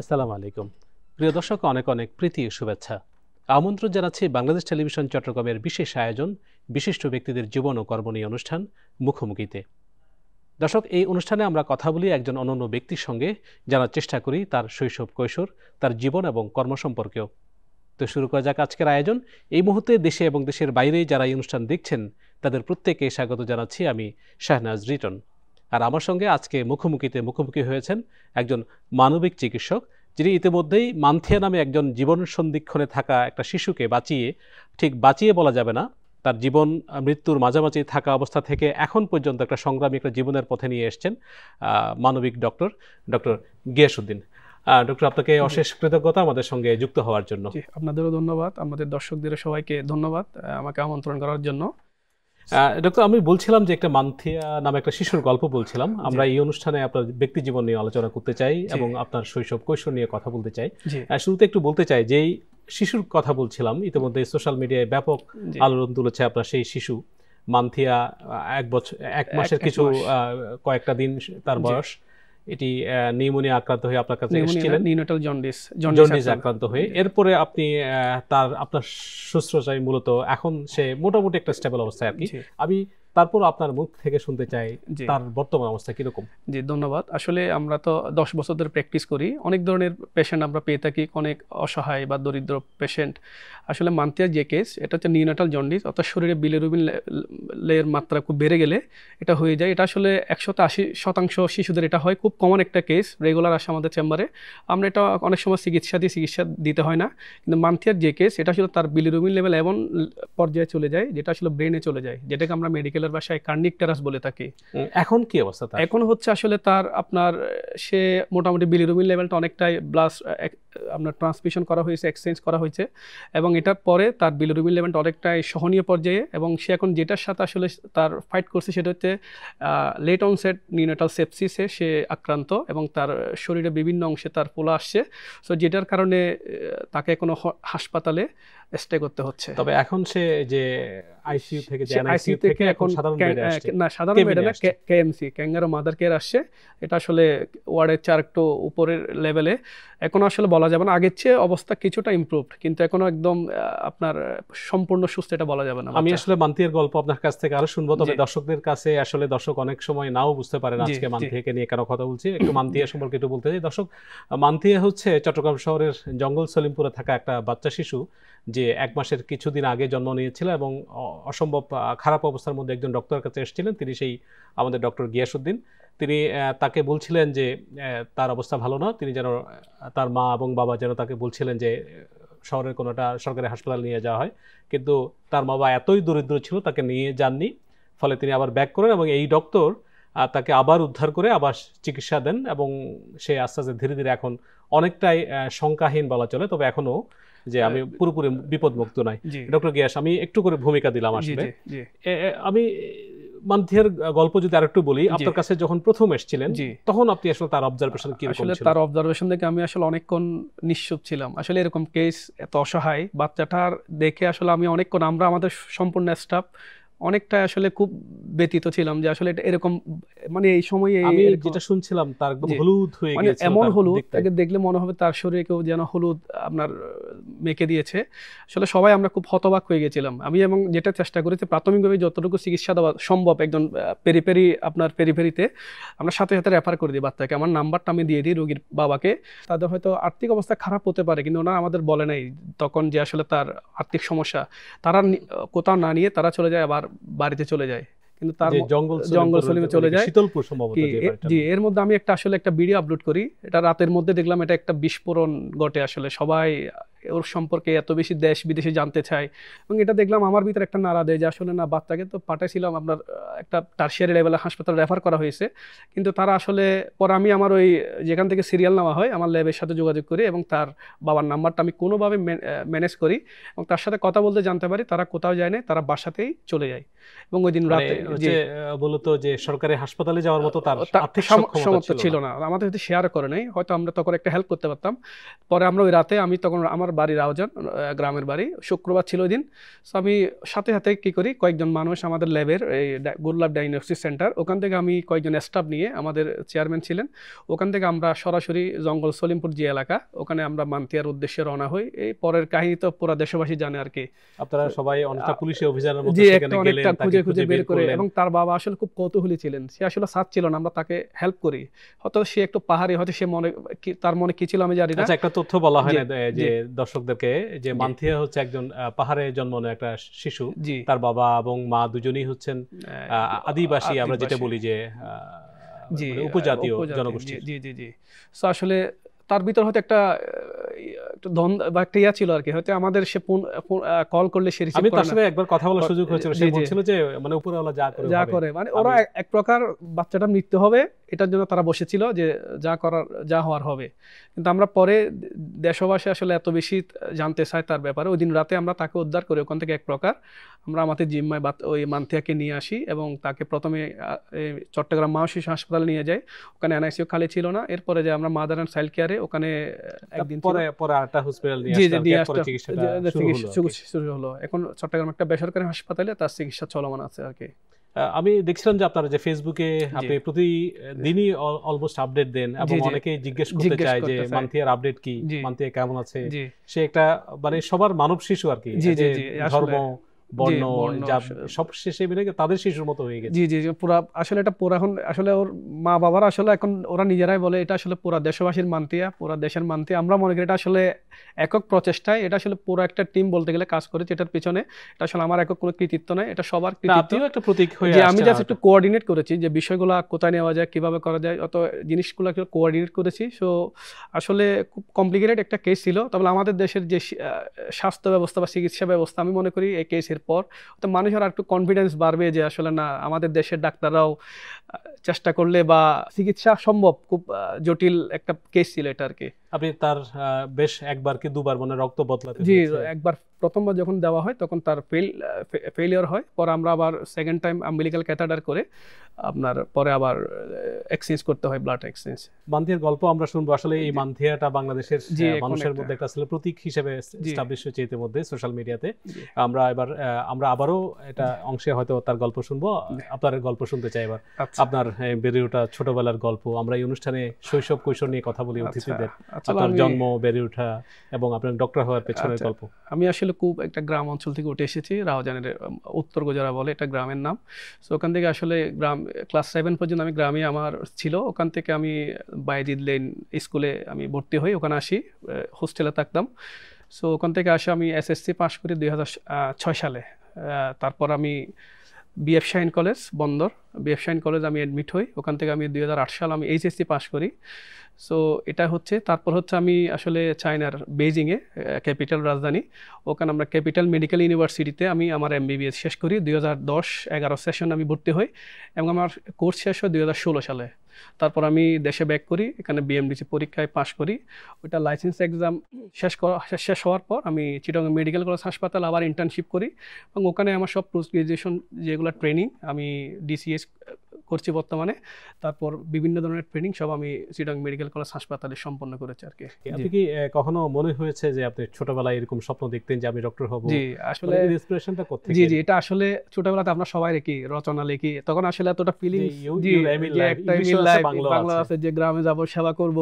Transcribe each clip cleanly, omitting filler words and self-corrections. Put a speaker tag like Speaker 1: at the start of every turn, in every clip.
Speaker 1: আসসালামু আলাইকুম। প্রিয় দর্শক, অনেক অনেক প্রীতি ও শুভেচ্ছা। আমন্ত্রণ জানাচ্ছি বাংলাদেশ টেলিভিশন চট্টগ্রামের বিশেষ আয়োজন বিশিষ্ট ব্যক্তিদের জীবন ও কর্ম নিয়ে অনুষ্ঠান মুখোমুখিতে। দর্শক, এই অনুষ্ঠানে আমরা কথা বলি একজন অনন্য ব্যক্তির সঙ্গে, জানার চেষ্টা করি তার শৈশব কৈশোর, তার জীবন এবং কর্ম সম্পর্কেও। তো শুরু করা যাক আজকের আয়োজন। এই মুহূর্তে দেশে এবং দেশের বাইরে যারা এই অনুষ্ঠান দেখছেন তাদের প্রত্যেককে স্বাগত জানাচ্ছি আমি শাহনাজ রিটন। আর আমার সঙ্গে আজকে মুখোমুখি হয়েছেন একজন মানবিক চিকিৎসক, যিনি ইতিমধ্যেই মান্থিয়া নামে একজন জীবন সন্ধিক্ষণে থাকা একটা শিশুকে বাঁচিয়ে বলা যাবে না, তার জীবন মৃত্যুর মাঝামাঝি থাকা অবস্থা থেকে এখন পর্যন্ত একটা সংগ্রামী একটা জীবনের পথে নিয়ে এসছেন মানবিক ডক্টর গিয়াসউদ্দিন। ডক্টর, আপনাকে অশেষ কৃতজ্ঞতা আমাদের সঙ্গে যুক্ত হওয়ার জন্য।
Speaker 2: আপনাদেরও ধন্যবাদ, আমাদের দর্শকদের সবাইকে ধন্যবাদ আমাকে আমন্ত্রণ করার জন্য।
Speaker 1: ডক্টর, আমি বলছিলাম যে একটা মান্থিয়া নামে একটা শিশুর গল্প বলছিলাম। আমরা এই অনুষ্ঠানে আপনার ব্যক্তি জীবন নিয়ে আলোচনা করতে চাই এবং আপনার শৈশব কৈশোর নিয়ে কথা বলতে চাই। শুরুতে একটু বলতে চাই যে এই শিশুর কথা বলছিলাম, ইতিমধ্যে সোশ্যাল মিডিয়ায় ব্যাপক আলোড়ন তুলেছে আপনার সেই শিশু মান্থিয়া, 1 মাসের কিছু কয়েকটা দিন তার বয়স। এটি নিউমোনিয়া আক্রান্ত হয়ে আপনার কাছে এসেছিলেন,
Speaker 2: নিউনেটাল জন্ডিস
Speaker 1: আক্রান্ত হয়ে। এরপরে আপনি আপনার শুশ্রূষায় মূলত এখন সে মোটামুটি একটা স্টেবল অবস্থায় আর কি। আমি তারপর আপনার মুখ থেকে শুনতে চাই তার বর্তমান অবস্থা কিরকম।
Speaker 2: জি, ধন্যবাদ। আসলে আমরা তো 10 বছর ধরে প্র্যাকটিস করি, অনেক ধরনের পেশেন্ট আমরা পেয়ে থাকি, অনেক অসহায় বা দরিদ্র পেশেন্ট। আসলে মান্থিয়ার যে কেস, এটা হচ্ছে নিউনেটাল জন্ডিস, অর্থাৎ শরীরে বিলিরুবিন এর মাত্রা খুব বেড়ে গেলে এটা হয়ে যায়। এটা আসলে 180% শিশুদের এটা হয়, খুব কমন একটা কেস, রেগুলার আসে আমাদের চেম্বারে। আমরা এটা অনেক সময় চিকিৎসা দিতে হয় না, কিন্তু মান্থিয়ার যে কেস, এটা আসলে তার বিলিরুবিন লেভেল এমন পর্যায়ে চলে যায় যেটা আসলে ব্রেনে চলে যায়, যেটাকে আমরা মেডিকেলের ভাষায় কার্নিক টেরাস বলে থাকি।
Speaker 1: এখন কি অবস্থা?
Speaker 2: এখন হচ্ছে আসলে তার সে মোটামুটি বিলিরুবিন লেভেলটা অনেকটাই আপনার ট্রান্সমিশন করা হয়েছে, এক্সচেঞ্জ করা হয়েছে, এবং এটার পরে তার বিলিরুবিন লেভেলটা অনেকটাই সহনীয় পর্যায়ে। এবং সে এখন যেটার সাথে আসলে তার ফাইট করছে সেটা হচ্ছে লেট অনসেট নিউনেটাল সেপসিসে সে আক্রান্ত, এবং তার শরীরে বিভিন্ন অংশে তার ফোলা আসছে। সো যেটার কারণে তাকে এখনো হাসপাতালে স্টে করতে হচ্ছে।
Speaker 1: তবে এখন সে যে আইসিইউ থেকে এখন সাধারণ বেডে আসছে।
Speaker 2: না, সাধারণ বেডে না, কেএমসি, ক্যাঙ্গারু মাদার কেয়ার আসছে। এটা আসলে ওয়ার্ডের 4 একটু উপরের লেভেলে। এখন আসলে বলা যাবে না, আগের চেয়ে অবস্থা কিছুটা ইমপ্রুভড, কিন্তু এখনো একদম আপনার সম্পূর্ণ সুস্থ এটা বলা যাবে না।
Speaker 1: আমি আসলে মান্থিয়ার গল্প আপনার কাছ থেকে আরো শুনবো, তবে দর্শকদের কাছে আসলে দর্শক অনেক সময় নাও বুঝতে পারেন আজকে মান্থিয়াকে নিয়ে কেন কথা বলছি। একটু মান্থিয়া সম্পর্কে একটু বলতে চাই। দর্শক, মান্থিয়া হচ্ছে চট্টগ্রাম শহরের জঙ্গল সলিমপুরে থাকা একটা বাচ্চা শিশু, যে 1 মাসের কিছুদিন আগে জন্ম নিয়েছিল এবং অসম্ভব খারাপ অবস্থার মধ্যে একজন ডক্টরের কাছে এসেছিলেন। তিনি সেই আমাদের ডক্টর গিয়াসউদ্দিন। তিনি তাকে বলছিলেন যে তার অবস্থা ভালো না, তিনি যেন, তার মা এবং বাবা যেন তাকে বলছিলেন যে শহরের কোনো একটা সরকারি হাসপাতাল নিয়ে যাওয়া হয়, কিন্তু তার বাবা এতই দরিদ্র ছিল তাকে নিয়ে যাননি। ফলে তিনি আবার ব্যাক করেন এবং এই ডক্টর তাকে আবার উদ্ধার করে আবার চিকিৎসা দেন, এবং সে আস্তে আস্তে ধীরে ধীরে এখন অনেকটাই শঙ্কাহীন বলা চলে। তবে এখনো যে আমি পুরোপুরি বিপদমুক্ত নয়। ডক্টর গিয়াস, আমি একটু করে ভূমিকা দিলাম। আসলে আমি মান্থিয়ার গল্প যদি আরেকটু বলি, আপনার কাছে যখন প্রথম এসেছিলেন তখন আপনি আসলে তার অবজারভেশন কি রকম ছিল?
Speaker 2: তার অবজারভেশন দেখে আমি আসলে অনেকক্ষণ নিশ্চুপ ছিলাম। আসলে এরকম কেস, এত অসহায় বাচ্চাটার দেখে আসলে আমি অনেকক্ষণ, আমাদের সম্পূর্ণ স্টাফ অনেকটা আসলে খুব ব্যতীত ছিলাম যে আসলে এরকম, মানে এই সময়ে
Speaker 1: আমি যেটা শুনছিলাম তার একদম হলুদ হয়ে গিয়েছিল,
Speaker 2: এমন হলুদ, তাকে দেখলে মনে হবে তার শরীরে কেউ যেন হলুদ আপনার মেখে দিয়েছে। আসলে সবাই আমরা খুব হতবাক হয়ে গেছিলাম। আমি এবং যেটা চেষ্টা করেছি প্রাথমিকভাবে যতটুকু চিকিৎসা দেওয়া সম্ভব, একজন পেরিফেরিতে আমরা সাথে সাথে রেফার করে দিই বাচ্চাকে। আমার নাম্বারটা আমি দিয়ে দিই রোগীর বাবাকে। তাদের হয়তো আর্থিক অবস্থা খারাপ হতে পারে, কিন্তু ওনারা আমাদের বলে নাই তখন যে আসলে তার আর্থিক সমস্যা। তারা কোথাও না নিয়ে তারা চলে যায়, আবার বাড়িতে চলে যায়, কিন্তু তার জঙ্গল সলিমে চলে যায়। জি, এর মধ্যে আমি একটা ভিডিও আপলোড করি। এটা রাতের মধ্যে দেখলাম এটা একটা বিস্ফোরণ ঘটে। আসলে সবাই ওর সম্পর্কে এত বেশি দেশ বিদেশে জানতে চায়, এবং এটা দেখলাম আমার ভিতরে একটা নাড়া দেয় যে আসলে না, বাচ্চাকে তো পাঠাইছিলাম আপনার একটা টারশিয়ারি লেভেলের হাসপাতাল রেফার করা হয়েছে, কিন্তু তারা আসলে পরে আমি আমার ওই যেখান থেকে সিরিয়াল নেওয়া হয় আমার ল্যাবের সাথে যোগাযোগ করি, এবং তার বাবার নাম্বারটা আমি কোনোভাবে ম্যানেজ করি, এবং তার সাথে কথা বলতে জানতে পারি তারা কোথাও যায় না, তারা বাসাতেই চলে যায়। এবং ওই দিন রাতে
Speaker 1: বলতো যে সরকারি হাসপাতালে যাওয়ার মতো তার আর্থিক
Speaker 2: সামর্থ্য ছিল না, আমাদের সাথে শেয়ার করে নাই, হয়তো আমরা তখন একটা হেল্প করতে পারতাম। পরে আমরা ওই রাতে, আমি তখন আমার বাড়ি রাউজান, গ্রামের বাড়ি, শুক্রবার ছিল ওই দিন। সো আমি সাথে সাথে কী করি, কয়েকজন মানুষ আমাদের ল্যাবের এই গুরলাভ ডায়াগনস্টিক সেন্টার, ওখান থেকে আমি কয়েকজন স্টাফ নিয়ে, আমাদের চেয়ারম্যান ছিলেন, ওখান থেকে আমরা সরাসরি জঙ্গল সলিমপুর যে এলাকা, ওখানে আমরা মান্তিয়ার উদ্দেশ্যে রওনা হই। এই পরের কাহিনী তো পুরো দেশবাসী জানে আর কি।
Speaker 1: আপনারা সবাই অনেকটা পুলিশি অভিযানের মতো
Speaker 2: সেখানে গেলেন, খুঁজে খুঁজে বের করে, এবং তার বাবা আসলে খুব কৌতূহলী ছিলেন, সে আসলে সাথ ছিল না, আমরা তাকে হেল্প করি। হয়তো সে একটু পাহাড়ি, হয়তো সে তার মনে কি ছিল আমি জানি না।
Speaker 1: আচ্ছা, একটা তথ্য বলা হয় না যে দর্শকদেরকে, যে মান্থিয়া হচ্ছে একজন পাহাড়ে জন্মানো একটা শিশু, তার বাবা এবং মা দুজনেই হচ্ছেন আদিবাসী, আমরা যেটা বলি যে উপজাতীয় জনগোষ্ঠী।
Speaker 2: জি জি জি। সো আসলে তার ভিতর হয়তো একটা দ্বন্দ্ব বা একটা ইয়া ছিল আর কি, হয়তো আমাদের সে কল করলে সে রিসিভ করে না।
Speaker 1: আমি তার সাথে একবার কথা বলার সুযোগ হয়েছিল, সে বলছিল যে মানে উপরওয়ালা যা করে,
Speaker 2: মানে ওরা এক প্রকার বাচ্চাটা মৃত্যু হবে এটার জন্য তারা বসেছিল যে যা হওয়ার হবে। কিন্তু আমরা পরে দেশবাসী আসলে এত বেশি জানতে চাই তার ব্যাপারে, ওই দিন রাতে আমরা তাকে উদ্ধার করে ওখান থেকে এক প্রকার আমরা আমাদের জিম্মায় ওই মান্থিয়াকে নিয়ে আসি, এবং তাকে প্রথমে চট্টগ্রাম মা শিশু হাসপাতালে নিয়ে যাই, ওখানে এনআইসিইউ খালি ছিল না। এরপরে যে আমরা মাদার অ্যান্ড চাইল্ড কেয়ারে ওখানে একদিন
Speaker 1: পরে আরেকটা হসপিটাল
Speaker 2: চিকিৎসা শুরু হলো। এখন চট্টগ্রাম একটা বেসরকারি হাসপাতালে তার চিকিৎসা চলমান আছে আর কি।
Speaker 1: আমি দেখছিলাম যে আপনারা যে ফেসবুকে আপনি প্রতিদিনই অলমোস্ট আপডেট দেন, এবং অনেকেই জিজ্ঞেস করতে চায় যে মান্থিয়ার আপডেট কি, মান্থিয়া কেমন আছে। সে একটা মানে সবার মানব শিশু আর কি, ধর্ম বর্ণ সব শেষে মিলে তাদের শিশুর মতো হয়ে গেছে।
Speaker 2: জি জি, পুরা আসলে এটা পুরা এখন আসলে ওর মা বাবারা আসলে এখন ওরা নিজেরাই বলে এটা আসলে পুরা দেশবাসীর মান্থিয়া, পুরা দেশের মান্থিয়া। আমরা মনে করি এটা আসলে একক প্রচেষ্টায়, এটা আসলে পুরো একটা টিম বলতে গেলে কাজ করেছে এটার পিছনে। এটা আসলে আমার একক কোনো কৃতিত্ব নয়, এটা সবার কৃতিত্ব,
Speaker 1: একটা প্রতীক হয়ে
Speaker 2: যে আমি জাস্ট একটু কোঅর্ডিনেট করেছি যে বিষয়গুলো কোথায় নেওয়া যায়, কিভাবে করা যায়, অত জিনিসগুলো কোঅর্ডিনেট করেছি। সো আসলে খুব কমপ্লিকেটেড একটা কেস ছিল। তবে আমাদের দেশের যে স্বাস্থ্য ব্যবস্থা বা চিকিৎসা ব্যবস্থা, আমি মনে করি এই কেসের পর তো মানুষের আর একটু কনফিডেন্স বাড়বে যে আসলে না, আমাদের দেশের ডাক্তাররাও চেষ্টা করলে বা চিকিৎসা সম্ভব। খুব জটিল একটা কেস ছিল এটা আর কি।
Speaker 1: আপনি তার বেশ একবার কি দুবার মানে রক্ত বদলাতে?
Speaker 2: জি, একবার প্রথমবার যখন দেওয়া হয় তখন তার ফেলিওর হয়, পরে আমরা আবার সেকেন্ড টাইম আম্বিলিক্যাল ক্যাথাটার করে আপনার পরে আবার এক্সচেঞ্জ করতে হয়, ব্লাড এক্সচেঞ্জ।
Speaker 1: মান্থিয়ার গল্প আমরা শুনবো। আসলে এই মান্থিয়াটা বাংলাদেশের মানুষের মধ্যে একটা আসলে প্রতীক হিসেবে এস্টাবলিশ হয়েছে ইতিমধ্যে সোশ্যাল মিডিয়াতে। আমরা আবারও এটা অংশে হয়তো তার গল্প শুনবো। আপনার গল্প শুনতে চাই এবার, আপনার বেড়ে ওঠা ছোটবেলার গল্প। আমরা এই অনুষ্ঠানে শৈশব কৈশোর নিয়ে কথা বলি অতিথিদের, আপনার জন্ম, বেড়ে ওঠা এবং আপনার ডক্টর হওয়ার পেছনের গল্প।
Speaker 2: আমি আসলে খুব একটা গ্রাম অঞ্চল থেকে উঠে এসেছি, রাউজানের উত্তর গোজারা বলে এটা গ্রামের নাম। সো ওখান থেকে আসলে ক্লাস 7 পর্যন্ত আমি গ্রামে আমার ছিল। ওখান থেকে আমি বাইজিদ লেন স্কুলে আমি ভর্তি হই, ওখানে আসি, হোস্টেলে থাকতাম। সো ওখান থেকে আসে আমি এসএসসি পাস করি 2006 সালে। তারপর আমি বিএফ শাহিন কলেজ বন্দর, বিএফ শাহিন কলেজ আমি অ্যাডমিট হই। ওখান থেকে আমি 2008 সালে আমি এইচএসসি পাস করি। সো এটা হচ্ছে, তারপর হচ্ছে আমি আসলে চায়নার বেইজিংয়ে, ক্যাপিটাল রাজধানী, ওখানে আমরা ক্যাপিটাল মেডিকেল ইউনিভার্সিটিতে আমি আমার এমবিবিএস শেষ করি। 2010-11 সেশন আমি ভর্তি হই, এবং আমার কোর্স শেষ হয় 2016 সালে। তারপর আমি দেশে ব্যাক করি, এখানে বিএমডিসি পরীক্ষায় পাশ করি। ওইটা লাইসেন্স এক্সাম শেষ হওয়ার পর আমি চিটাগং মেডিকেল কলেজ হাসপাতাল আবার ইন্টার্নশিপ করি, এবং ওখানে আমার সব পোস্ট গ্রাজুয়েশন যেগুলো ট্রেনিং, আমি ডিসিএস করছি বর্তমানে। তারপর বিভিন্ন ধরনের ট্রেনিং সব আমি চিটাগং মেডিকেল কলেজ হাসপাতালে সম্পন্ন করেছি আর কি।
Speaker 1: আপনি কি কখনো মনে হয়েছে যে আপনি ছোটবেলায় এরকম স্বপ্ন দেখতেন যে আমি ডক্টর হব?
Speaker 2: জি, আসলে ইন্সপিরেশনটা কোত্থেকে? জি, এটা আসলে ছোটবেলাতে আমরা সবাই রচনা লিখি, তখন আসলে এতটা ফিলিংস, জি, একটা মিল লাইফ, বাংলা আছে যে গ্রামে যাব, সেবা করব।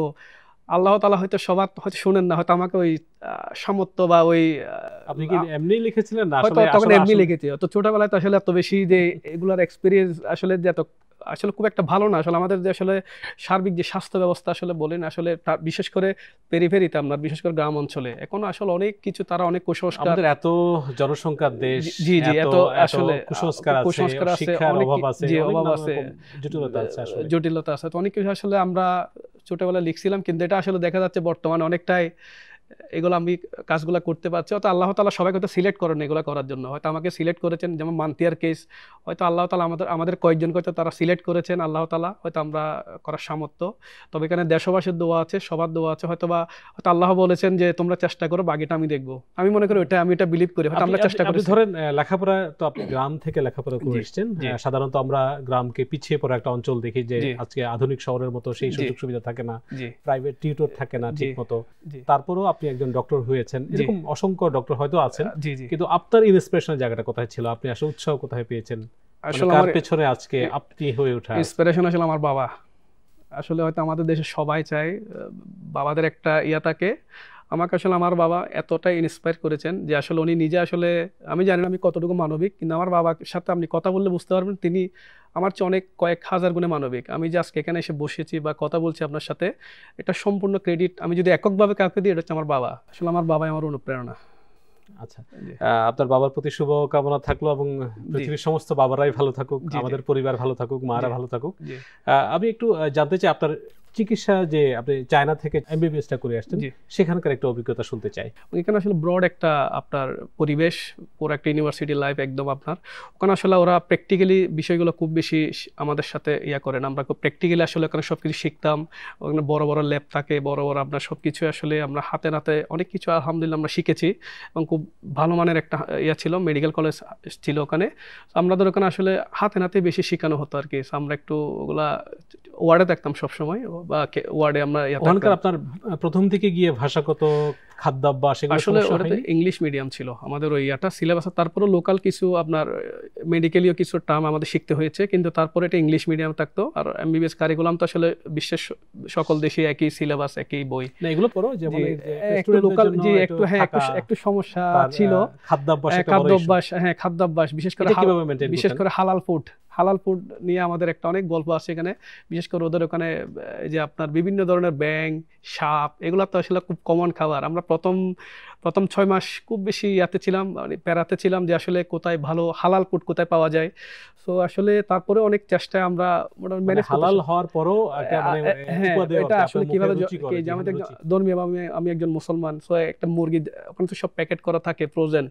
Speaker 2: আল্লাহ তাআলা হয়তো সবার হয়তো শুনেন না, হয়তো আমাকে ওই সামর্থ্য বা ওই,
Speaker 1: আপনি কি এমনি লিখেছিলেন না?
Speaker 2: আসলে তখন এমনি লিখেছি। তো ছোটবেলায় তো আসলে এত বেশি যে এগুলার এক্সপেরিয়েন্স আসলে যে এত আসলে খুব একটা ভালো না। আসলে আমাদের যে আসলে সার্বিক যে স্বাস্থ্য ব্যবস্থা আসলে বলেন, আসলে বিশেষ করে পেরিফেরিতে, আপনার বিশেষ করে গ্রাম অঞ্চলে এখন আসলে অনেক কিছু, তারা অনেক কুসংস্কার,
Speaker 1: আমাদের এত জনসংখ্যার দেশ,
Speaker 2: জি জি, এত আসলে
Speaker 1: কুসংস্কার আছে, শিক্ষার অভাব আছে, অভাব আছে, জটিলতা আছে,
Speaker 2: জটিলতা আছে। তো অনেক কিছু আসলে আমরা ছোটবেলায় লিখছিলাম, কিন্তু এটা আসলে দেখা যাচ্ছে বর্তমানে অনেকটাই এগুলো আমি কাজগুলো করতে পারছি। হয়তো আল্লাহ তাআলা সবাইকে তো সিলেক্ট করেন এগুলো করার জন্য, হয়তো আমাকে সিলেক্ট করেছেন। যেমন মান্থিয়ার কেস, হয়তো আল্লাহ তাআলা আমাদের কয়েকজনকে হয়তো তারা সিলেক্ট করেছেন, আল্লাহ তাআলা হয়তো আমরা করার সামর্থ্য। তবে এখানে দেশবাসীর দোয়া আছে, সবার দোয়া আছে। হয়তো আল্লাহ বলেছেন যে তোমরা চেষ্টা করো, বাকিটা আমি দেখবো। আমি মনে করি আমি এটা বিলিভ করি, হয়তো আমরা চেষ্টা করি।
Speaker 1: ধরেন লেখাপড়া তো আপনি গ্রাম থেকে লেখাপড়া করে এসেছেন। সাধারণত আমরা গ্রামকে পিছিয়ে পড়া একটা অঞ্চল দেখি, যে আজকে আধুনিক শহরের মতো সেই সুযোগ সুবিধা থাকে না, প্রাইভেট টিউটর থাকে না ঠিক মতো। তারপরেও আপনি একজন ডক্টর হয়েছেন, এরকম অসংখ্য ডক্টর হয়তো আছেন,
Speaker 2: জি জি,
Speaker 1: কিন্তু আপনার ইন্সপিরেশনের জায়গাটা কোথায় ছিল? আপনি আসলে উৎসাহ কোথায় পেয়েছেন?
Speaker 2: আসলে
Speaker 1: কার
Speaker 2: আমার
Speaker 1: পেছনে আজকে আপনি হয়ে ওঠা?
Speaker 2: ইন্সপিরেশন আসলে আমার বাবা। আসলে হয়তো আমাদের দেশে সবাই চায় বাবাদের একটা ইয়া থাকে। আমাকে আসলে আমার বাবা এতটাই ইন্সপায়ার করেছেন যে আসলে উনি নিজে আসলে, আমি জানি না আমি কতটুকু মানবিক, কিন্তু আমার বাবার সাথে আপনি কথা বললে বুঝতে পারবেন তিনি আমার চেয়ে অনেক কয়েক হাজার গুণে মানবিক। আমি যে আজকে এখানে এসে বসেছি বা কথা বলছি আপনার সাথে, এটা সম্পূর্ণ ক্রেডিট আমি যদি এককভাবে কাউকে দিই, এটা হচ্ছে আমার বাবা। আসলে আমার বাবাই আমার অনুপ্রেরণা।
Speaker 1: আচ্ছা, আপনার বাবার প্রতি শুভ কামনা থাকলো, এবং পৃথিবীর সমস্ত বাবারাই ভালো থাকুক, আমাদের পরিবার ভালো থাকুক, মারা ভালো থাকুক। আমি একটু জানতে চাই আপনার চিকিৎসা, যে আপনি চায়না থেকে এমবিবিএস টা করে আসছেন, সেখানকার একটা অভিজ্ঞতা শুনতে চাই।
Speaker 2: এখানে আসলে ব্রড একটা আপনার পরিবেশ, পুরো একটা ইউনিভার্সিটি লাইফ একদম আপনার। ওখানে আসলে ওরা প্র্যাকটিক্যালি বিষয়গুলো খুব বেশি আমাদের সাথে ইয়া করেন। আমরা খুব প্র্যাকটিক্যালি আসলে ওখানে সব কিছু শিখতাম। ওখানে বড় বড় ল্যাব থাকে, বড় বড় আপনার সব কিছু আসলে আমরা হাতে নাতে অনেক কিছু আলহামদুলিল্লাহ আমরা শিখেছি, এবং খুব ভালো মানের একটা ইয়া ছিল, মেডিকেল কলেজ ছিল ওখানে। আমাদের ওখানে আসলে হাতে নাতে বেশি শেখানো হতো আর কি। আমরা একটু ওগুলা ওয়ার্ডে দেখতাম সবসময়, বা ওয়ার্ডে আমরা
Speaker 1: ওখানকার আপনার প্রথম থেকে গিয়ে ভাষাগত খাদ্যাভ্যাস এগুলো
Speaker 2: আসলে ওটাতে ইংলিশ মিডিয়াম ছিল আমাদের ওই ইয়াটা সিলেবাস। তারপরে লোকাল কিছু আপনার মেডিকেলীয় কিছু টার্ম আমাদের শিখতে হয়েছে, কিন্তু তারপরে এটা ইংলিশ মিডিয়াম থাকতো। আর এমবিবিএস কারিকুলাম তো আসলে বিশ্বের সকল দেশে একই সিলেবাস, একই বই।
Speaker 1: না এগুলো পড়ো, যেমন
Speaker 2: একটু লোকাল, জি একটু হ্যাঁ একটু সমস্যা ছিল। খাদ্যাভ্যাস বিশেষ করে হালাল ফুড নিয়ে আমাদের একটা অনেক গল্প আছে এখানে। বিশেষ করে ওদের ওখানে যে আপনার বিভিন্ন ধরনের ব্যাঙ, সাপ, এগুলো তো আসলে খুব কমন খাবার। আমরা প্রথম 6 মাস খুব বেশি ইয়াতে ছিলাম, মানে প্যারাতে ছিলাম যে আসলে কোথায় ভালো হালাল ফুড কোথায় পাওয়া যায়। তো আসলে তারপরে অনেক চেষ্টায় আমরা
Speaker 1: হালাল হওয়ার পরও
Speaker 2: এটা আসলে কিভাবে, ধর্মীয় আমি একজন মুসলমান, সো একটা মুরগি ওখানে তো সব প্যাকেট করা থাকে ফ্রোজেন।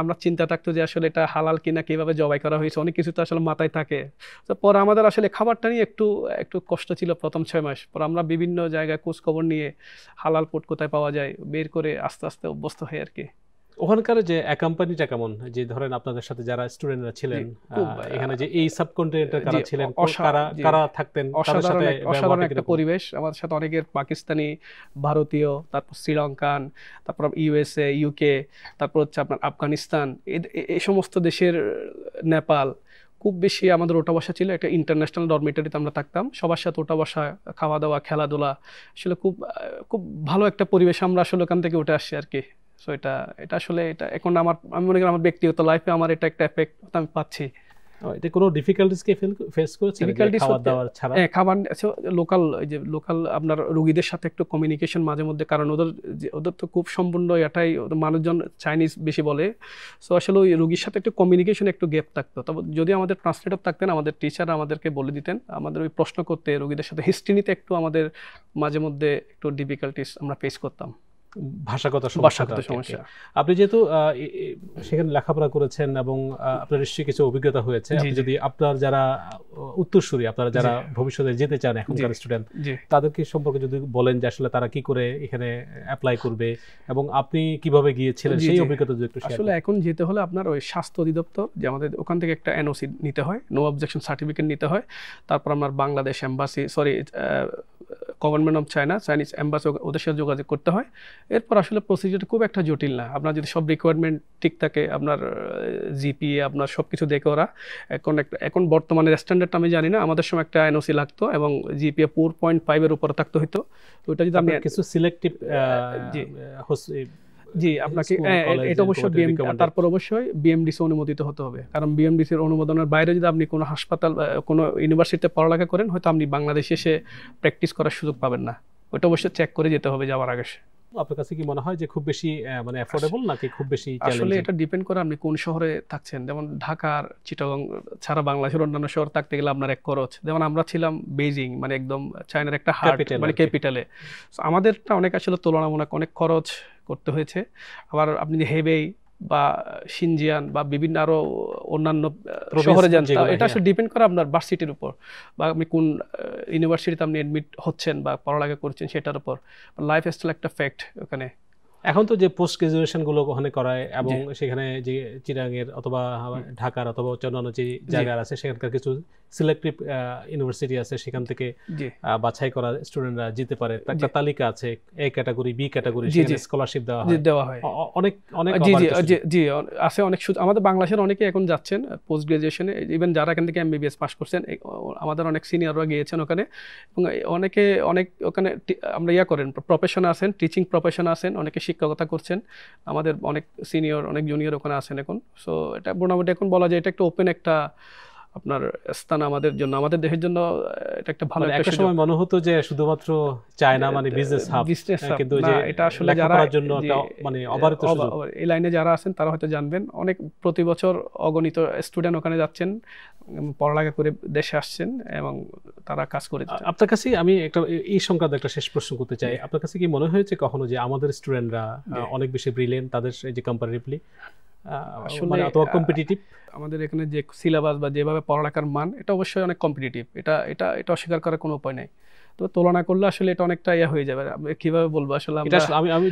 Speaker 2: আমরা চিন্তা থাকতো যে আসলে এটা হালাল কিনা, কিভাবে জবাই করা হয়েছে, অনেক কিছু তো আসলে মাথায় থাকে। তো পরে আমাদের আসলে খাবারটা নিয়ে একটু কষ্ট ছিল প্রথম 6 মাস। পর আমরা বিভিন্ন জায়গায় খোঁজ খবর নিয়ে হালাল ফুড কোথায় পাওয়া যায় বের করে আস্তে আস্তে অভ্যস্ত হয়ে আর কি।
Speaker 1: ওখানকার যে কোম্পানিটা কেমন, যে ধরেন আপনাদের সাথে যারা স্টুডেন্টরা ছিলেন এখানে, যে এই সাবকন্টিনেন্টের কারা ছিলেন, কারা থাকতেন,
Speaker 2: অসাধারণ একটা পরিবেশ। আমাদের সাথে অনেকের পাকিস্তানি, ভারতীয়, তারপর শ্রীলঙ্কান, তারপর ইউএসএ, ইউকে, তারপর হচ্ছে আপনার আফগানিস্তান, এই সমস্ত দেশের, নেপাল, খুব বেশি আমাদের ওঠা বসা ছিল। একটা ইন্টারন্যাশনাল ডরমিটরিতে আমরা থাকতাম, সবার সাথে ওঠা বসা, খাওয়া দাওয়া, খেলাধুলা, আসলে খুব খুব ভালো একটা পরিবেশ। আমরা আসলে ওখান থেকে উঠে আসছি আর কি। সো এটা আসলে এটা এখন আমি মনে করি আমার ব্যক্তিগত লাইফে আমার এটা একটা এফেক্ট আমি পাচ্ছি।
Speaker 1: এটা কোনো ডিফিকাল্টিস কে ফেস করেছেন খাওয়া দাওয়া ছাড়া?
Speaker 2: খাবার লোকাল আপনার রোগীদের সাথে একটু কমিউনিকেশন মাঝে মধ্যে, কারণ ওদের তো খুব সম্পূর্ণ এটাই, মানুষজন চাইনিজ বেশি বলে। সো আসলে ওই রোগীর সাথে একটু কমিউনিকেশন একটু গ্যাপ থাকতো। তবে যদি আমাদের ট্রান্সলেটর থাকতেন, আমাদের টিচার আমাদেরকে বলে দিতেন, আমাদের ওই প্রশ্ন করতে, রোগীদের সাথে হিস্ট্রি নিতে একটু আমাদের মাঝে মধ্যে একটু ডিফিকাল্টিস আমরা ফেস করতাম।
Speaker 1: ভাষাগত সমস্যা। আপনি যেহেতু সেখানে লেখাপড়া করেছেন এবং আপনার নিশ্চয়ই কিছু অভিজ্ঞতা হয়েছে, আপনি যদি আপনার যারা উত্তরসূরি, আপনারা যারা ভবিষ্যতে যেতে চান এখনকার স্টুডেন্ট, তাদেরকে সম্পর্কে যদি বলেন যে আসলে তারা কি করে এখানে অ্যাপ্লাই করবে এবং আপনি কিভাবে গিয়েছিলেন, সেই অভিজ্ঞতা যদি একটু শেয়ার করেন।
Speaker 2: আসলে এখন যেতে হলে আপনার ওই স্বাস্থ্য অধিদপ্তর, যে আমাদের ওখান থেকে একটা এনওসি নিতে হয়, নো অবজেকশন সার্টিফিকেট নিতে হয়। তারপর আপনার Bangladesh embassy, government of Chinese embassy, ওদের সাথে যোগাযোগ করতে হয়। এরপর আসলে প্রসিজারটা খুব একটা জটিল না। আপনার যদি সব রিকোয়ারমেন্ট ঠিক থাকে, আপনার জিপিএ, আপনার সব কিছু দেখে ওরা এখন বর্তমানে স্ট্যান্ডার্ড আমি জানি না, আমাদের সময় একটা এনওসি লাগতো এবং জিপিএ 4.5 এর উপরে থাকতে হতো। ওইটা যদি আপনি
Speaker 1: কিছু সিলেক্টিভ
Speaker 2: জি আপনাকে এটা অবশ্যই তারপর অবশ্যই বিএমডিসি অনুমোদিত হতে হবে, কারণ বিএমডিসির অনুমোদনের বাইরে যদি আপনি কোনো হাসপাতাল, কোনো ইউনিভার্সিটিতে পড়ালেখা করেন, হয়তো আপনি বাংলাদেশে এসে প্র্যাকটিস করার সুযোগ পাবেন না। ওইটা অবশ্যই চেক করে যেতে হবে যাওয়ার আগে।
Speaker 1: আপনার কাছে কি মনে হয় যে খুব বেশি মানে অ্যাফোর্ডেবল নাকি খুব বেশি চ্যালেঞ্জিং?
Speaker 2: আসলে এটা ডিপেন্ড করে আপনি কোন শহরে থাকছেন। যেমন ঢাকার, চিটাগং ছাড়া বাংলাদেশের অন্যান্য শহর থাকতে গেলে আপনার এক খরচ। যেমন আমরা ছিলাম বেইজিং, মানে একদম চায়নার একটা হার্ট, মানে ক্যাপিটালে। আমাদেরটা অনেক আসলে তুলনামূলক অনেক খরচ করতে হয়েছে। আবার আপনি হেবেই বা সিনজিয়ান বা বিভিন্ন আরো অন্যান্য শহরে যান, এটা আসলে ডিপেন্ড করে আপনার ভার্সিটির উপর, বা আপনি কোন ইউনিভার্সিটিতে আপনি অ্যাডমিট হচ্ছেন বা পড়ালেখা করছেন সেটার উপর। লাইফ স্টাইল একটা ফ্যাক্ট ওখানে।
Speaker 1: এখন তো যে পোস্ট গ্রাজুয়েশন গুলো ওখানে করায় এবং সেখানে যে চিটাগাংয়ের অথবা ঢাকার অথবা অন্যান্য যে জায়গা আছে সেখানকার কিছু সিলেক্টিভ ইউনিভার্সিটি আছে, সেখান থেকে বাছাই করা স্টুডেন্টরা যেতে পারে। একটা তালিকা আছে, এ ক্যাটাগরি, বি ক্যাটাগরি, সেখানে স্কলারশিপ দেওয়া হয় অনেক অনেক।
Speaker 2: জি আছে অনেক। আমাদের বাংলাদেশের অনেকে এখন যাচ্ছেন পোস্ট গ্রাজুয়েশনে, ইভেন যারা এখান থেকে এমবিবিএস পাস করছেন, আমাদের অনেক সিনিয়ররা গিয়েছেন ওখানে, এবং অনেকে অনেক ওখানে আমরা করেন প্রফেশনে আছেন, টিচিং প্রফেশনে আছেন, অনেকে শিক্ষকতা করছেন, আমাদের অনেক সিনিয়র অনেক জুনিয়র ওখানে আছেন এখন। সো এটা মোটামুটি এখন বলা যায় এটা একটা ওপেন একটা আপনার স্থান আমাদের জন্য, আমাদের দেশের জন্য এটা একটা ভালো
Speaker 1: একটা সময় মনে হতো যে শুধুমাত্র চায়না মানে বিজনেস হাব, কিন্তু এটা আসলে যারা জন্য মানে অবারিত সুযোগ,
Speaker 2: এই লাইনে যারা আছেন তারা হয়তো জানবেন, অনেক প্রতি বছর অগণিত স্টুডেন্ট ওখানে যাচ্ছেন, পড়ালেখা করে দেশে আসছেন এবং তারা কাজ করে।
Speaker 1: আপনার কাছে আমি একটা এই সংক্রান্ত একটা শেষ প্রশ্ন করতে চাই, আপনার কাছে কি মনে হয়েছে কখনো যে আমাদের স্টুডেন্টরা অনেক বেশি ব্রিলিয়েন্ট, তাদের যে কম্পারেটিভলি
Speaker 2: আসলে কম্পিটিটিভ, আমাদের এখানে যে সিলেবাস বা যেভাবে পড়ালেখার মান, এটা অবশ্যই অনেক কম্পিটিটিভ, এটা অস্বীকার করার কোনো উপায় নাই। তো তুলনা করলে আসলে এটা অনেকটা হয়ে যাবে, কিভাবে বলবো আসলে
Speaker 1: আমি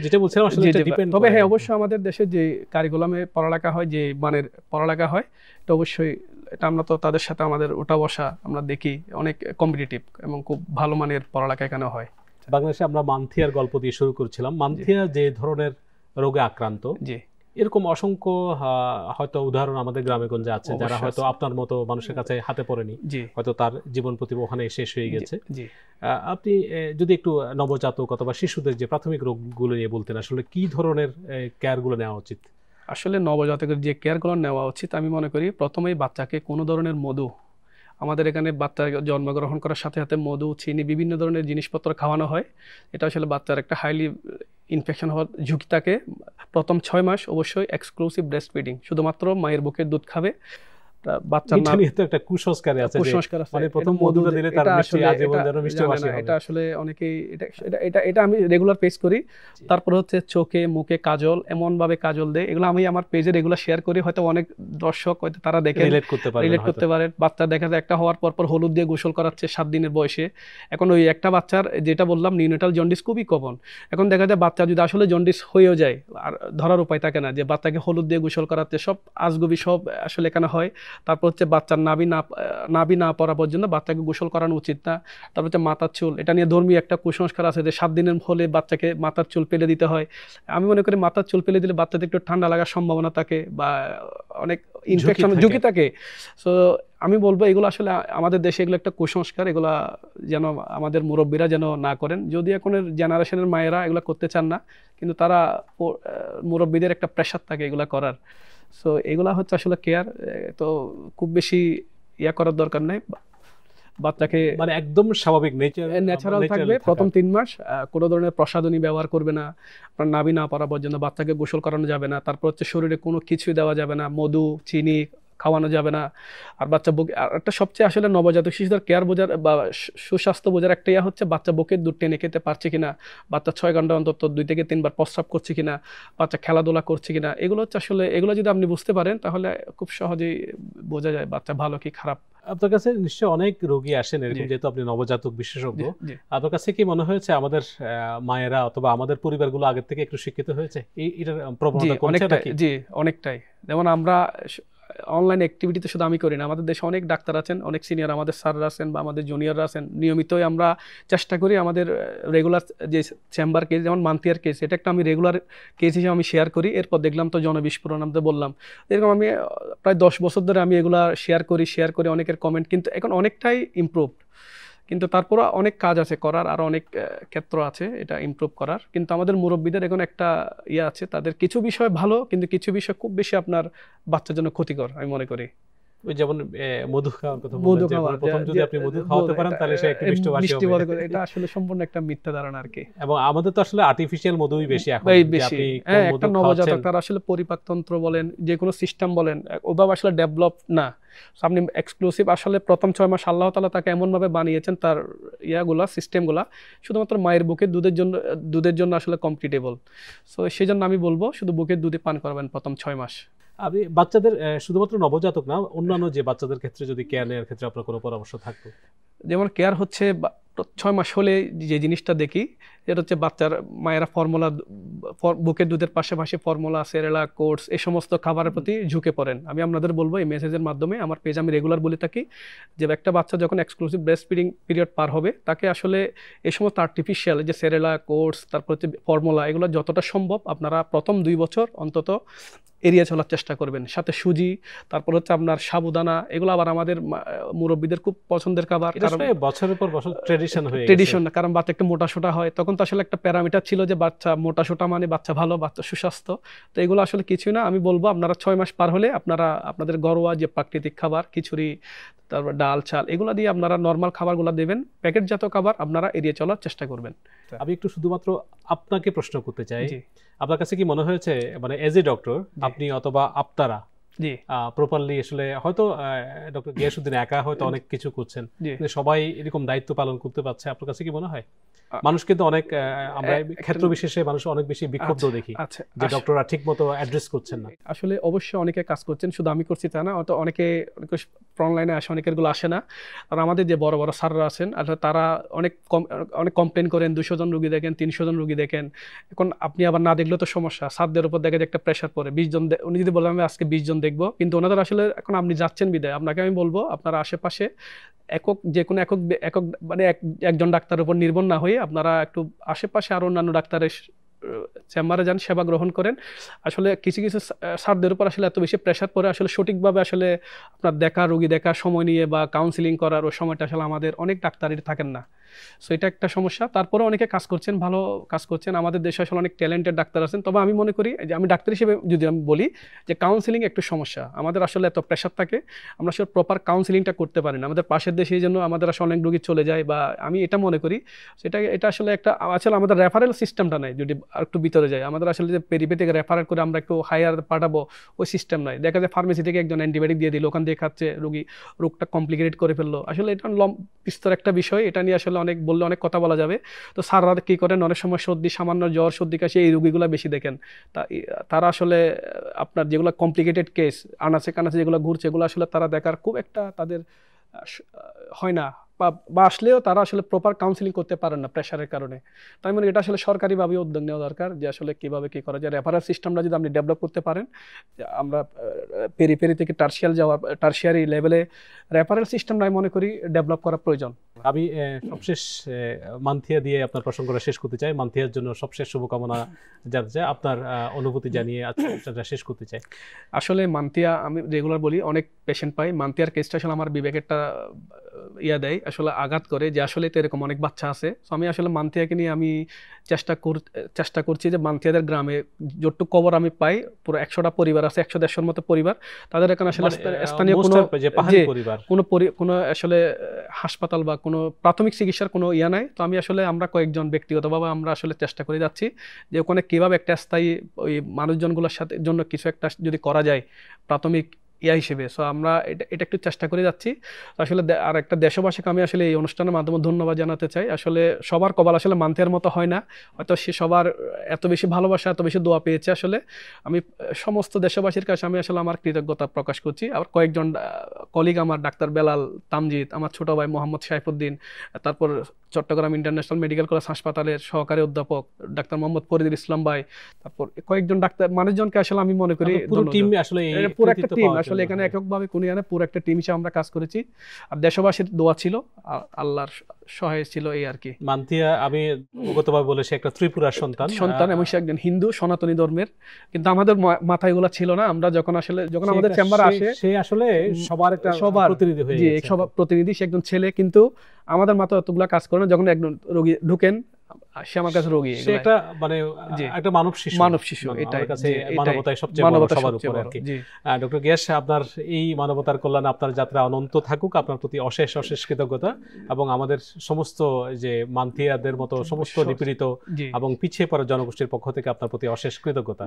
Speaker 1: যেটা বলছিলাম আসলে এটা ডিপেন্ড।
Speaker 2: তবে হ্যাঁ, অবশ্যই আমাদের দেশে যে কারিকুলামে পড়ালেখা হয়, যে মানের পড়ালেখা হয়, এটা অবশ্যই এটা আমরা তো তাদের সাথে আমাদের ওঠা বসা আমরা দেখি, অনেক কম্পিটিটিভ এবং খুব ভালো মানের পড়ালেখা এখানে হয়।
Speaker 1: বাংলাদেশে আমরা মানথিয়ার গল্প দিয়ে শুরু করেছিলাম। মানথিয়া যে ধরনের রোগে আক্রান্ত, এরকম অসংখ্য হয়তো উদাহরণ আমাদের গ্রামে গঞ্জে আছে, যারা হয়তো আপনার মতো মানুষের কাছে হাতে পড়েনি, হয়তো তার জীবন প্রতিভা ওখানে শেষ হয়ে গেছে। আপনি যদি একটু নবজাতক অথবা শিশুদের যে প্রাথমিক রোগগুলো নিয়ে বলতেন, আসলে কি ধরনের কেয়ারগুলো নেওয়া উচিত?
Speaker 2: আসলে নবজাতকের যে কেয়ারগুলো নেওয়া উচিত, আমি মনে করি প্রথমেই বাচ্চাকে কোনো ধরনের মধু, আমাদের এখানে বাচ্চা জন্মগ্রহণ করার সাথে সাথে মধু, চিনি, বিভিন্ন ধরনের জিনিসপত্র খাওয়ানো হয়। এটা আসলে বাচ্চার একটা হাইলি ইনফেকশন হওয়ার ঝুঁকি থাকে। প্রথম 6 মাস অবশ্যই এক্সক্লুসিভ ব্রেস্ট ফিডিং, শুধুমাত্র মায়ের বুকের দুধ খাবে। বাচ্চার নাম
Speaker 1: তো একটা কুসংস্কার আছে, মানে প্রথম মধুটা দিলে তার মিষ্টি আজীবন যেন মিষ্টি বাসি হবে।
Speaker 2: এটা আসলে অনেকেই এটা আমি রেগুলার পেজ করি। তারপর হচ্ছে চোখে মুখে কাজল, এমন ভাবে কাজল দেয়, এগুলো আমি আমার পেজে রেগুলার শেয়ার করি, হয়তো অনেক দর্শক হয়তো তারা দেখে রিলেট করতে পারে। বাচ্চা দেখা যায় একটা হওয়ার পর হলুদ দিয়ে গোসল করাচ্ছে 7 দিনের বয়সে। এখন ওই একটা বাচ্চার যেটা বললাম নিউনেটাল জন্ডিস খুবই কমন। এখন দেখা যায় বাচ্চা যদি আসলে জন্ডিস হয়েও যায়, আর ধরার উপায় থাকে না, যে বাচ্চাকে হলুদ দিয়ে গোসল করাচ্ছে, সব আজগুবি সব আসলে এখানে হয়। তারপর হচ্ছে বাচ্চার নাভি না পড়া পর্যন্ত বাচ্চাকে গোসল করানো উচিত না। তারপর হচ্ছে মাথার চুল, এটা নিয়ে ধর্মীয় একটা কুসংস্কার আছে যে 7 দিনের হলে বাচ্চাকে মাথার চুল ফেলে দিতে হয়। আমি মনে করি মাথার চুল ফেলে দিলে বাচ্চাদের একটু ঠান্ডা লাগার সম্ভাবনা থাকে বা অনেক ইনফেকশন ঝুঁকি থাকে। সো আমি বলবো এগুলো আসলে আমাদের দেশে এগুলো একটা কুসংস্কার, এগুলা যেন আমাদের মুরব্বীরা যেন না করেন। যদি এখনের জেনারেশনের মায়েরা এগুলো করতে চান না, কিন্তু তারা মুরব্বীদের একটা প্রেশার থাকে এগুলা করার। সো এগুলা হচ্ছে আসলে কেয়ার, তো খুব বেশি করার দরকার নেই। বাচ্চাকে
Speaker 1: মানে একদম স্বাভাবিক
Speaker 2: ন্যাচারাল থাকবে প্রথম 3 মাস। কোনো ধরনের প্রসাধনী ব্যবহার করবে না, আপনার নাভি না পড়া পর্যন্ত বাচ্চাকে গোসল করানো যাবে না। তারপর হচ্ছে শরীরে কোনো কিছুই দেওয়া যাবে না, মধু চিনি খাওয়ানো যাবে না। আর বাচ্চা বুক, আর একটা সবচেয়ে আসলে নবজাতক শিশুদের কেয়ার বোঝার বা সুস্বাস্থ্য বোঝার একটা হচ্ছে বাচ্চা বুকের দুধ টেনে খেতে পারছে কিনা, বাচ্চা 6 ঘন্টা অন্তত 2 থেকে 3 বার প্রস্রাব করছে কিনা, বাচ্চা খেলাধুলা করছে কিনা, এগুলো হচ্ছে আসলে এগুলো যদি আপনি বুঝতে পারেন তাহলে খুব সহজেই বোঝা যায় বাচ্চা ভালো কি খারাপ।
Speaker 1: আপনার কাছে নিশ্চয়ই অনেক রোগী আসেন এরকম, যেহেতু আপনি নবজাতক বিশেষজ্ঞ, আপনার কাছে কি মনে হয়েছে আমাদের মায়েরা অথবা আমাদের পরিবারগুলো আগের থেকে একটু শিক্ষিত হয়েছে? এটার প্রবণতা কমছে নাকি?
Speaker 2: জি, অনেকটাই। যেমন আমরা অনলাইন অ্যাক্টিভিটিতে শুধু আমি করি না, আমাদের দেশে অনেক ডাক্তার আছেন, অনেক সিনিয়র আমাদের স্যাররা আছেন বা আমাদের জুনিয়ররা আছেন, নিয়মিতই আমরা চেষ্টা করি আমাদের রেগুলার যে চেম্বার কেস, যেমন মান্থিয়ার কেস, এটা একটা আমি রেগুলার কেস হিসেবে আমি শেয়ার করি। এরপর দেখলাম তো জনবিস্ফোরণ, আমি তো বললাম এরকম আমি প্রায় 10 বছর ধরে আমি এগুলা শেয়ার করি অনেকের কমেন্ট, কিন্তু এখন অনেকটাই ইমপ্রুভ। কিন্তু তারপরও অনেক কাজ আছে করার, আর অনেক ক্ষেত্র আছে এটা ইমপ্রুভ করার। কিন্তু আমাদের মুরব্বীদের এখন একটা আছে, তাদের কিছু বিষয় ভালো, কিন্তু কিছু বিষয় খুব বেশি আপনার বাচ্চার জন্য ক্ষতিকর আমি মনে করি।
Speaker 1: ওই যেমন মধু খাওয়ার কথা বললেন, যে প্রথম যদি আপনি মধু খাওয়াতে পারেন তাহলে সে একটু মিষ্টি হবে,
Speaker 2: এটা আসলে সম্পূর্ণ একটা মিথ্যা ধারণা আর কি।
Speaker 1: এবং আমাদের তো আসলে আর্টিফিশিয়াল মধুই বেশি এখন,
Speaker 2: আপনি একটা নবজাতক তার আসলে পরিপাকতন্ত্র বলেন, যে কোনো সিস্টেম বলেন, ওভাবে আসলে ডেভেলপ না। আপনি এক্সক্লুসিভ আসলে প্রথম 6 মাস আল্লাহ তাআলা তাকে এমনভাবে বানিয়েছেন, তার সিস্টেমগুলা শুধুমাত্র মায়ের বুকের দুধের জন্য আসলে কম্পিটেবল। সো সেই জন্য আমি বলবো শুধু বুকের দুধে পান করবেন প্রথম 6 মাস।
Speaker 1: আপনি বাচ্চাদের শুধুমাত্র নবজাতক না, অন্যান্য যে বাচ্চাদের ক্ষেত্রে যদি কেয়ার নেওয়ার ক্ষেত্রে আপনার কোনো পরামর্শ থাকতো?
Speaker 2: যেমন কেয়ার হচ্ছে 6 মাস হলে যে জিনিসটা দেখি এটা হচ্ছে বাচ্চার মায়েরা ফর্মুলা বুকের দুধের পাশাপাশি ফর্মুলা, সেরেলাক, কোটস এই সমস্ত খাবারের প্রতি ঝুঁকে পড়েন। আমি আপনাদের বলবো এই মেসেজের মাধ্যমে, আমার পেজ আমি রেগুলার বলে থাকি যে একটা বাচ্চা যখন এক্সক্লুসিভ ব্রেস্ট ফিডিং পিরিয়ড পার হবে তাকে আসলে এই সমস্ত আর্টিফিশিয়াল যে সেরেলাক, কোটস, তারপর হচ্ছে ফর্মুলা, এগুলো যতটা সম্ভব আপনারা প্রথম 2 বছর অন্তত এড়িয়ে চলার চেষ্টা করবেন। সাথে সুজি, তারপর হচ্ছে আপনার সাবুদানা, এগুলো আবার আমাদের মুরব্বীদের খুব পছন্দের খাবার, কারণ
Speaker 1: বছরের পর বছর ট্রেডিশন হয়ে গেছে।
Speaker 2: ট্রেডিশন, কারণ বাচ্চা একটু মোটাসোটা হয়, তখন তো আসলে একটা প্যারামিটার ছিল যে বাচ্চা মোটাসোটা মানে বাচ্চা ভালো, বাচ্চা সুস্বাস্থ্য। তো এগুলো আসলে কিছুই না। আমি বলবো আপনারা 6 মাস পার হলে আপনারা আপনাদের ঘরোয়া যে প্রাকৃতিক খাবার, খিচুড়ি, তারপর ডাল, চাল, এগুলো দিয়ে আপনারা নর্মাল খাবারগুলো দেবেন, প্যাকেটজাত খাবার আপনারা এড়িয়ে চলার চেষ্টা করবেন।
Speaker 1: আমি একটু শুধুমাত্র আপনাকে প্রশ্ন করতে চাই, আপনার কাছে কি মনে হয়েছে মানে এজ এ ডক্টর আপনি অথবা আপনারা প্রপারলি আসলে হয়তো ডক্টর গিয়াসউদ্দিন একা হয়তো অনেক কিছু করছেন, সবাই এরকম দায়িত্ব পালন করতে পারছে, আপনার কাছে কি মনে হয়? মানুষ কিন্তু অনেক, আমরা ক্ষেত্র বিশেষে মানুষ অনেক বেশি বিক্ষুব্ধ দেখি যে ডক্টররা ঠিকমতো অ্যাড্রেস করছেন না।
Speaker 2: আসলে অবশ্যই অনেকে কাজ করছেন, শুধু আমি করছি তা না, অত অনেকে ফ্রন্ট লাইনে আসে, অনেকের গুলো আসে না। আর আমাদের যে বড় বড় স্যাররা আছেন আসলে তারা অনেক কমপ্লেন করেন, 200 জন রুগী দেখেন, 300 জন রুগী দেখেন। এখন আপনি আবার না দেখলেও তো সমস্যা, স্যারদের উপর দেখে যে একটা প্রেশার পড়ে, 20 জন উনি যদি বলেন আমি আজকে 20 জন দেখবো, কিন্তু ওনাদের আসলে এখন আপনি যাচ্ছেন বিদায়, আপনাকে আমি বলবো আপনারা আশেপাশে যে কোনো একক মানে একজন ডাক্তারের উপর নির্ভর না হয়ে আপনারা একটু আশেপাশে আরো অন্যান্য ডাক্তারের চেম্বারে যান, সেবা গ্রহণ করেন। আসলে কিছু কিছু স্যারদের উপর আসলে এত বেশি প্রেশার পড়ে, আসলে সঠিকভাবে আসলে আপনার রোগী দেখার সময় নিয়ে বা কাউন্সিলিং করার ওই সময়টা আসলে আমাদের অনেক ডাক্তারের থাকেন না। সো এটা একটা সমস্যা। তারপরে অনেকে কাজ করছেন, ভালো কাজ করছেন, আমাদের দেশে আসলে অনেক ট্যালেন্টেড ডাক্তার আছেন। তবে আমি মনে করি যে আমি ডাক্তার হিসেবে যদি আমি বলি যে কাউন্সিলিং একটু সমস্যা, আমাদের আসলে এত প্রেশার থাকে, আমরা আসলে প্রপার কাউন্সিলিংটা করতে পারি না। আমাদের পাশের দেশে এই জন্য আমাদের আসলে অনেক রোগী চলে যায়, বা আমি এটা মনে করি এটা আসলে একটা আসলে আমাদের রেফারেল সিস্টেমটা নাই। যদি আর একটু ভিতরে যায়, আমাদের আসলে যে পেরিপেথিক রেফারেল করে আমরা একটু হায়ার পাঠাবো ওই সিস্টেম নাই। দেখা যায় ফার্মেসি থেকে একজন অ্যান্টিবায়োটিক দিয়ে দিল, ওখান দিয়ে খাচ্ছে, রোগটা কমপ্লিকেটেড করে ফেললো। আসলে এটা বিস্তর একটা বিষয়, এটা নিয়ে আসলে অনেক বললে অনেক কথা বলা যাবে। তো স্যাররা কি করেন, অনেক সময় সামান্য জ্বর, সর্দি, কাশি এই রোগীগুলো বেশি দেখেন। তারা আসলে আপনার যেগুলো কমপ্লিকেটেড কেস আনাচে কানাচে যেগুলো ঘুরছে, এগুলো আসলে তারা দেখার খুব একটা তাদের হয় না, বা আসলেও তারা আসলে প্রপার কাউন্সিলিং করতে পারেন না প্রেশারের কারণে। তাই মানে এটা আসলে সরকারিভাবে উদ্যোগ নেওয়া দরকার যে আসলে কিভাবে কি করা যায়। রেফারেল সিস্টেমটা যদি আপনি ডেভেলপ করতে পারেন, আমরা পেরি থেকে টার্সিয়ারি লেভেলে রেফারেল সিস্টেমটা আমি মনে করি ডেভেলপ করা প্রয়োজন।
Speaker 1: আমি সবশেষ মান্থিয়া দিয়ে আপনার প্রসঙ্গটা শেষ করতে চাই, মান্থিয়ার জন্য সবশেষ শুভকামনা জানতে চাই, আপনার অনুভূতি জানিয়ে আজকে শেষ করতে চাই।
Speaker 2: আসলে মান্থিয়া আমি রেগুলার বলি, অনেক পেশেন্ট পাই, মান্থিয়ার কেসটা আসলে আমার বিবেকেরটা দেয়, আসলে আঘাত করে যে আসলে তো এরকম অনেক বাচ্চা আছে। তো আমি আসলে মান্থিয়াকে নিয়ে আমি চেষ্টা করছি যে মান্থিয়াদের গ্রামে যতটুকু খবর আমি পাই, পুরো 100টা পরিবার আছে, 100-150-র মতো পরিবার, তাদের এখানে আসলে স্থানীয় কোনো আসলে হাসপাতাল বা কোনো প্রাথমিক চিকিৎসার কোনো নাই। তো আমরা কয়েকজন ব্যক্তিগতভাবে আমরা আসলে চেষ্টা করে যাচ্ছি যে ওখানে কিভাবে একটা স্থায়ী ওই মানুষজনগুলোর সাথে জন্য কিছু একটা যদি করা যায় প্রাথমিক হিসেবে। সো আমরা এটা একটু চেষ্টা করে যাচ্ছি। আসলে আর একটা দেশবাসীকে আমি আসলে এই অনুষ্ঠানের মাধ্যমে ধন্যবাদ জানাতে চাই। আসলে সবার কপাল আসলে মান্থিয়ার মতো হয় না, হয়তো সে সবার এত বেশি ভালোবাসা, এত বেশি দোয়া পেয়েছে। আসলে আমি সমস্ত দেশবাসীর কাছে আমি আসলে আমার কৃতজ্ঞতা প্রকাশ করছি। আবার কয়েকজন কলিগ, আমার ডাক্তার বেলাল, তামজিদ, আমার ছোট ভাই মোহাম্মদ সাইফুদ্দিন, তারপর চট্টগ্রাম ইন্টারন্যাশনাল মেডিকেল কলেজ হাসপাতালের সহকারী অধ্যাপক ডাক্তার মোহাম্মদ ফরিদুল ইসলাম ভাই, তারপর কয়েকজন ডাক্তার মানুষজনকে আসলে আমি মনে করি পুরো টিম, আসলে পুরো একটা টিম, আসলে এখানে এককভাবে কোনো পুরো একটা টিম হিসেবে আমরা কাজ করেছি। আর দেশবাসীর দোয়া ছিল, আল্লাহর সহায় ছিল, এই আর কি।
Speaker 1: মান্থিয়া আমি অবগতভাবে বলে সে একটা ত্রিপুরার সন্তান
Speaker 2: এবং সে একজন হিন্দু সনাতনী ধর্মের, কিন্তু আমাদের মাথায় এগুলো ছিল না। আমরা যখন আমাদের চেম্বারে আসে, সে আসলে সবার প্রতিনিধি হয়ে গেছে, সবার প্রতিনিধি, সে একজন ছেলে, কিন্তু আমাদের মাথায় অতগুলা কাজ করে না। যখন একজন রোগী ঢুকেন, সে আমার কাছে রোগী, সে একটা মানে একটা মানব শিশু, এটাই মানবতায় সবচেয়ে বড় সবার উপরে আর কি। ডক্টর গিয়াস, আপনার এই মানবতার কল্যাণে আপনার যাত্রা অনন্ত থাকুক, আপনার প্রতি অশেষ কৃতজ্ঞতা, এবং আমাদের সমস্ত যে মান্থিয়াদের মতো সমস্ত নিপীড়িত এবং পিছিয়ে পড়া জনগোষ্ঠীর পক্ষ থেকে আপনার প্রতি অশেষ কৃতজ্ঞতা।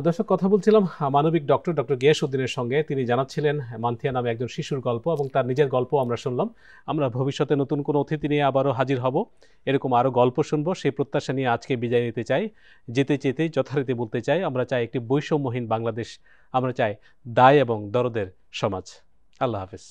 Speaker 2: দর্শক, কথা বলছিলাম মানবিক ডক্টর গিয়াসউদ্দিনের সঙ্গে। তিনি জানাচ্ছিলেন মান্থিয়া নামে একজন শিশুর গল্প, এবং তার নিজের গল্প আমরা শুনলাম। আমরা ভবিষ্যতে নতুন কোনো অতিথি নিয়ে আবারও হাজির হব, এরকম আরো গল্প শুনবো, সেই প্রত্যাশা নিয়ে আজকে বিদায় নিতে চাই। যেতে যথারীতি বলতে চাই, আমরা চাই একটি বৈষম্যহীন বাংলাদেশ, আমরা চাই দায় এবং দরদের সমাজ। আল্লাহ হাফেজ।